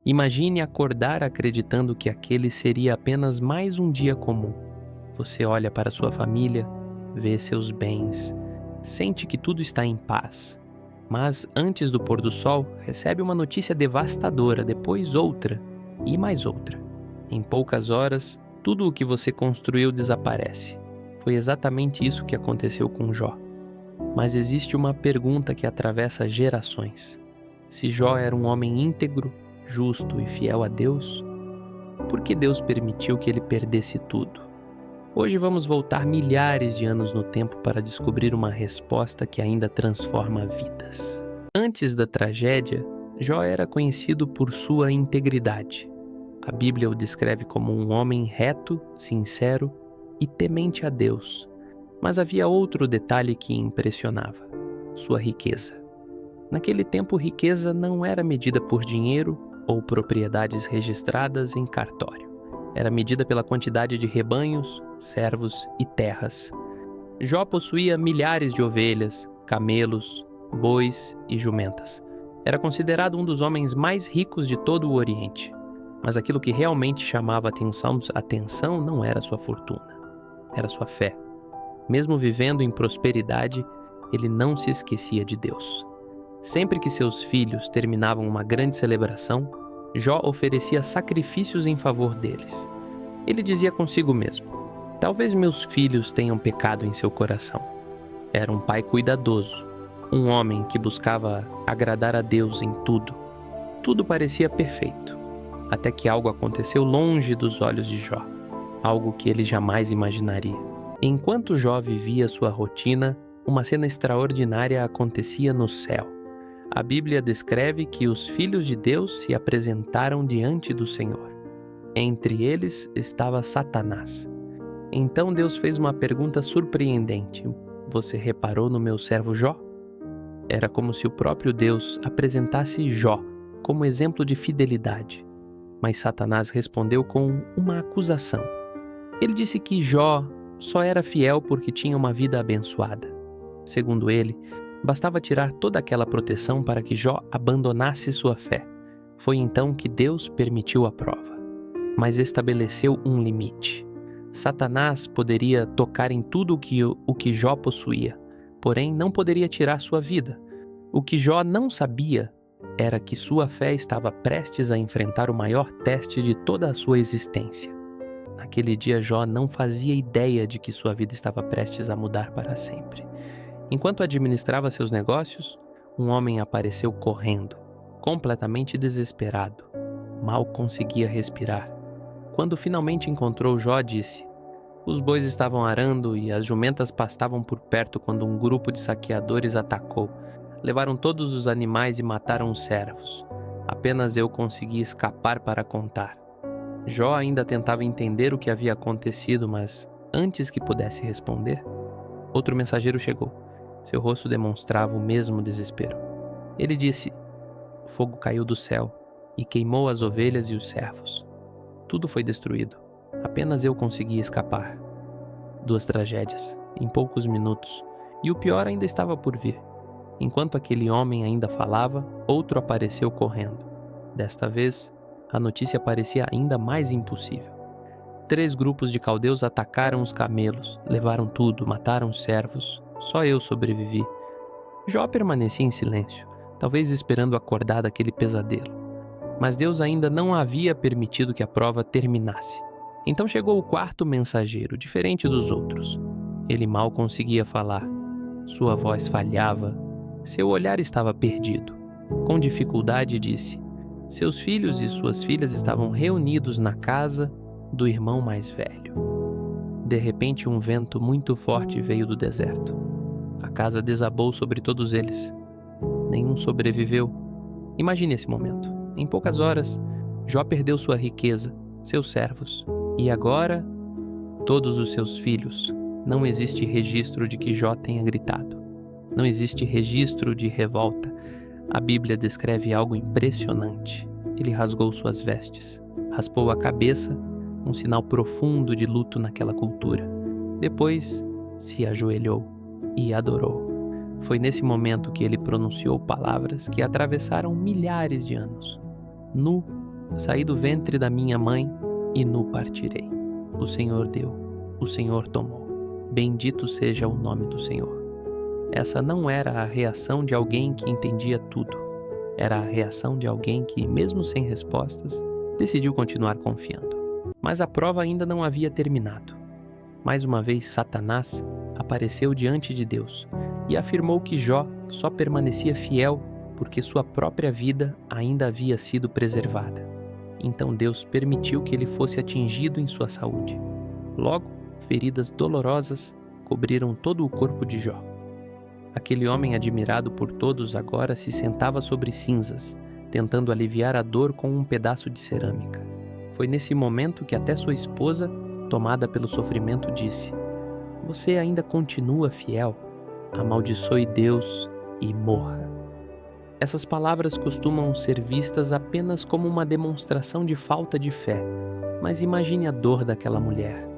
Imagine acordar acreditando que aquele seria apenas mais um dia comum. Você olha para sua família, vê seus bens, sente que tudo está em paz. Mas antes do pôr do sol, recebe uma notícia devastadora, depois outra e mais outra. Em poucas horas, tudo o que você construiu desaparece. Foi exatamente isso que aconteceu com Jó. Mas existe uma pergunta que atravessa gerações. Se Jó era um homem íntegro, justo e fiel a Deus, por que Deus permitiu que ele perdesse tudo? Hoje vamos voltar milhares de anos no tempo para descobrir uma resposta que ainda transforma vidas. Antes da tragédia, Jó era conhecido por sua integridade. A Bíblia o descreve como um homem reto, sincero e temente a Deus. Mas havia outro detalhe que impressionava: sua riqueza. Naquele tempo, riqueza não era medida por dinheiro ou propriedades registradas em cartório. Era medida pela quantidade de rebanhos, servos e terras. Jó possuía milhares de ovelhas, camelos, bois e jumentas. Era considerado um dos homens mais ricos de todo o Oriente. Mas aquilo que realmente chamava atenção não era sua fortuna, era sua fé. Mesmo vivendo em prosperidade, ele não se esquecia de Deus. Sempre que seus filhos terminavam uma grande celebração, Jó oferecia sacrifícios em favor deles. Ele dizia consigo mesmo: talvez meus filhos tenham pecado em seu coração. Era um pai cuidadoso, um homem que buscava agradar a Deus em tudo. Tudo parecia perfeito, até que algo aconteceu longe dos olhos de Jó, algo que ele jamais imaginaria. Enquanto Jó vivia sua rotina, uma cena extraordinária acontecia no céu. A Bíblia descreve que os filhos de Deus se apresentaram diante do Senhor. Entre eles estava Satanás. Então Deus fez uma pergunta surpreendente: você reparou no meu servo Jó? Era como se o próprio Deus apresentasse Jó como exemplo de fidelidade. Mas Satanás respondeu com uma acusação. Ele disse que Jó só era fiel porque tinha uma vida abençoada. Segundo ele, bastava tirar toda aquela proteção para que Jó abandonasse sua fé. Foi então que Deus permitiu a prova, mas estabeleceu um limite. Satanás poderia tocar em tudo o que Jó possuía, porém não poderia tirar sua vida. O que Jó não sabia era que sua fé estava prestes a enfrentar o maior teste de toda a sua existência. Naquele dia, Jó não fazia ideia de que sua vida estava prestes a mudar para sempre. Enquanto administrava seus negócios, um homem apareceu correndo, completamente desesperado. Mal conseguia respirar. Quando finalmente encontrou Jó, disse: os bois estavam arando e as jumentas pastavam por perto quando um grupo de saqueadores atacou. Levaram todos os animais e mataram os servos. Apenas eu consegui escapar para contar. Jó ainda tentava entender o que havia acontecido, mas antes que pudesse responder, outro mensageiro chegou. Seu rosto demonstrava o mesmo desespero. Ele disse: fogo caiu do céu e queimou as ovelhas e os servos. Tudo foi destruído. Apenas eu consegui escapar. 2 tragédias, em poucos minutos, e o pior ainda estava por vir. Enquanto aquele homem ainda falava, outro apareceu correndo. Desta vez, a notícia parecia ainda mais impossível. 3 grupos de caldeus atacaram os camelos, levaram tudo, mataram os servos. Só eu sobrevivi. Jó permanecia em silêncio, talvez esperando acordar daquele pesadelo. Mas Deus ainda não havia permitido que a prova terminasse. Então chegou o 4º mensageiro, diferente dos outros. Ele mal conseguia falar. Sua voz falhava. Seu olhar estava perdido. Com dificuldade disse: seus filhos e suas filhas estavam reunidos na casa do irmão mais velho. De repente, um vento muito forte veio do deserto. A casa desabou sobre todos eles. Nenhum sobreviveu. Imagine esse momento. Em poucas horas, Jó perdeu sua riqueza, seus servos, e agora, todos os seus filhos. Não existe registro de que Jó tenha gritado. Não existe registro de revolta. A Bíblia descreve algo impressionante. Ele rasgou suas vestes, raspou a cabeça, um sinal profundo de luto naquela cultura. Depois, se ajoelhou e adorou. Foi nesse momento que ele pronunciou palavras que atravessaram milhares de anos. Nu Saí do ventre da minha mãe e nu partirei. O Senhor deu, o Senhor tomou. Bendito seja o nome do Senhor. Essa não era a reação de alguém que entendia tudo. Era a reação de alguém que, mesmo sem respostas, decidiu continuar confiando. Mas a prova ainda não havia terminado. Mais uma vez, Satanás apareceu diante de Deus e afirmou que Jó só permanecia fiel porque sua própria vida ainda havia sido preservada. Então Deus permitiu que ele fosse atingido em sua saúde. Logo, feridas dolorosas cobriram todo o corpo de Jó. Aquele homem admirado por todos agora se sentava sobre cinzas, tentando aliviar a dor com um pedaço de cerâmica. Foi nesse momento que até sua esposa, tomada pelo sofrimento, disse: "Você ainda continua fiel? Amaldiçoe Deus e morra." Essas palavras costumam ser vistas apenas como uma demonstração de falta de fé, mas imagine a dor daquela mulher.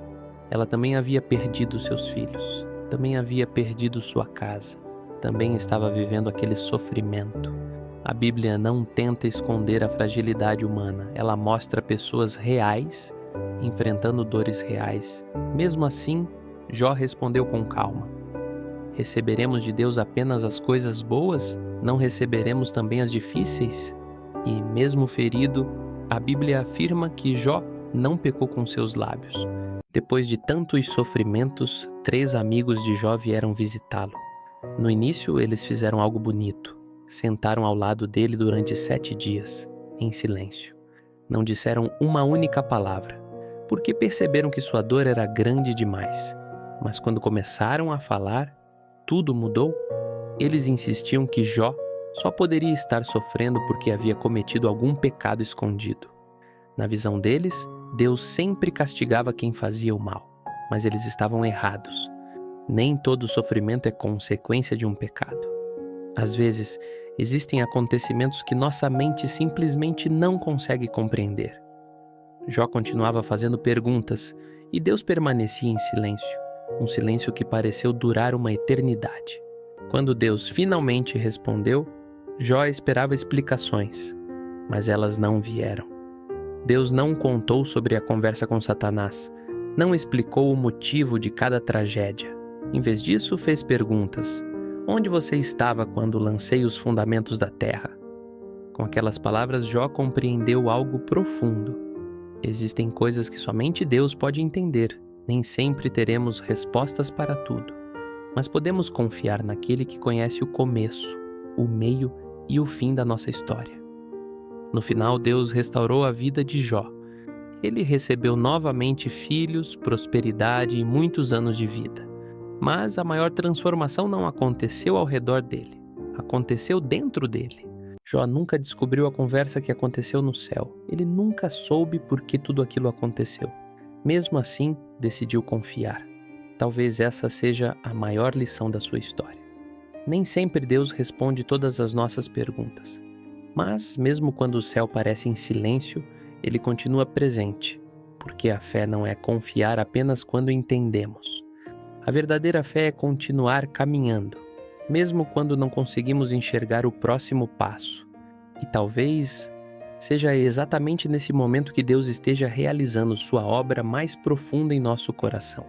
Ela também havia perdido seus filhos, também havia perdido sua casa, também estava vivendo aquele sofrimento. A Bíblia não tenta esconder a fragilidade humana, ela mostra pessoas reais enfrentando dores reais. Mesmo assim, Jó respondeu com calma: "Receberemos de Deus apenas as coisas boas? Não receberemos também as difíceis?" E mesmo ferido, a Bíblia afirma que Jó não pecou com seus lábios. Depois de tantos sofrimentos, 3 amigos de Jó vieram visitá-lo. No início, eles fizeram algo bonito. Sentaram ao lado dele durante 7 dias, em silêncio. Não disseram uma única palavra, porque perceberam que sua dor era grande demais. Mas quando começaram a falar, tudo mudou. Eles insistiam que Jó só poderia estar sofrendo porque havia cometido algum pecado escondido. Na visão deles, Deus sempre castigava quem fazia o mal, mas eles estavam errados. Nem todo sofrimento é consequência de um pecado. Às vezes, existem acontecimentos que nossa mente simplesmente não consegue compreender. Jó continuava fazendo perguntas e Deus permanecia em silêncio, um silêncio que pareceu durar uma eternidade. Quando Deus finalmente respondeu, Jó esperava explicações, mas elas não vieram. Deus não contou sobre a conversa com Satanás, não explicou o motivo de cada tragédia. Em vez disso, fez perguntas: "Onde você estava quando lancei os fundamentos da terra?" Com aquelas palavras, Jó compreendeu algo profundo. Existem coisas que somente Deus pode entender. Nem sempre teremos respostas para tudo, mas podemos confiar naquele que conhece o começo, o meio e o fim da nossa história. No final, Deus restaurou a vida de Jó. Ele recebeu novamente filhos, prosperidade e muitos anos de vida. Mas a maior transformação não aconteceu ao redor dele, aconteceu dentro dele. Jó nunca descobriu a conversa que aconteceu no céu. Ele nunca soube por que tudo aquilo aconteceu. Mesmo assim, decidiu confiar. Talvez essa seja a maior lição da sua história. Nem sempre Deus responde todas as nossas perguntas. Mas, mesmo quando o céu parece em silêncio, ele continua presente, porque a fé não é confiar apenas quando entendemos. A verdadeira fé é continuar caminhando, mesmo quando não conseguimos enxergar o próximo passo. E talvez seja exatamente nesse momento que Deus esteja realizando sua obra mais profunda em nosso coração.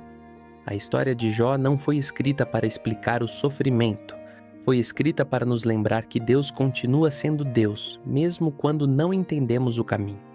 A história de Jó não foi escrita para explicar o sofrimento, foi escrita para nos lembrar que Deus continua sendo Deus, mesmo quando não entendemos o caminho.